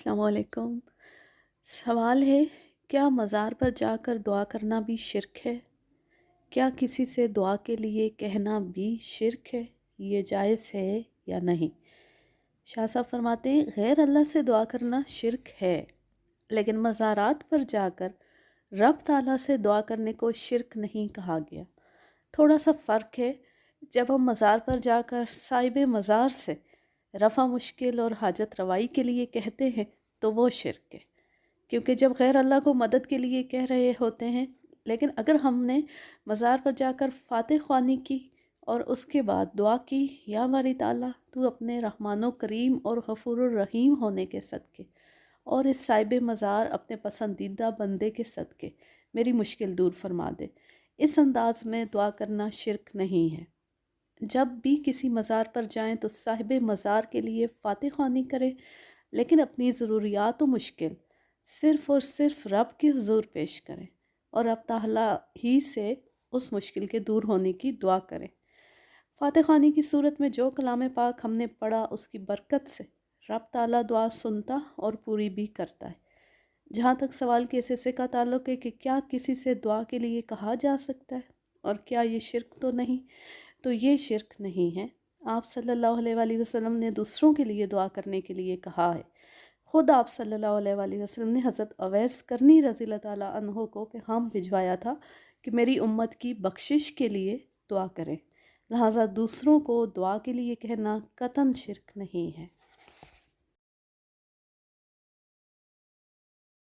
السلام علیکم۔ سوال ہے، کیا مزار پر جا کر دعا کرنا بھی شرک ہے؟ کیا کسی سے دعا کے لیے کہنا بھی شرک ہے؟ یہ جائز ہے یا نہیں؟ شاہ صاحب فرماتے ہیں غیر اللہ سے دعا کرنا شرک ہے، لیکن مزارات پر جا کر رب تعالیٰ سے دعا کرنے کو شرک نہیں کہا گیا۔ تھوڑا سا فرق ہے، جب ہم مزار پر جا کر صاحب مزار سے رفع مشکل اور حاجت روائی کے لیے کہتے ہیں تو وہ شرک ہے، کیونکہ جب غیر اللہ کو مدد کے لیے کہہ رہے ہوتے ہیں۔ لیکن اگر ہم نے مزار پر جا کر فاتح خوانی کی اور اس کے بعد دعا کی، یا باری تعالیٰ تو اپنے رحمان و کریم اور غفور الرحیم ہونے کے صدقے اور اس صاحب مزار اپنے پسندیدہ بندے کے صدقے میری مشکل دور فرما دے، اس انداز میں دعا کرنا شرک نہیں ہے۔ جب بھی کسی مزار پر جائیں تو صاحب مزار کے لیے فاتح خوانی کریں، لیکن اپنی ضروریات و مشکل صرف اور صرف رب کے حضور پیش کریں اور رب تعالیٰ ہی سے اس مشکل کے دور ہونے کی دعا کریں۔ فاتح خوانی کی صورت میں جو کلام پاک ہم نے پڑھا، اس کی برکت سے رب تعالیٰ دعا سنتا اور پوری بھی کرتا ہے۔ جہاں تک سوال کے اس حصے کا تعلق ہے کہ کیا کسی سے دعا کے لیے کہا جا سکتا ہے اور کیا یہ شرک تو نہیں، تو یہ شرک نہیں ہے۔ آپ صلی اللہ علیہ وآلہ وسلم نے دوسروں کے لیے دعا کرنے کے لیے کہا ہے۔ خود آپ صلی اللہ علیہ وآلہ وسلم نے حضرت اویس قرنی رضی اللہ تعالیٰ عنہ کو پیغام بھجوایا تھا کہ میری امت کی بخشش کے لیے دعا کریں، لہٰذا دوسروں کو دعا کے لیے کہنا قطعاً شرک نہیں ہے۔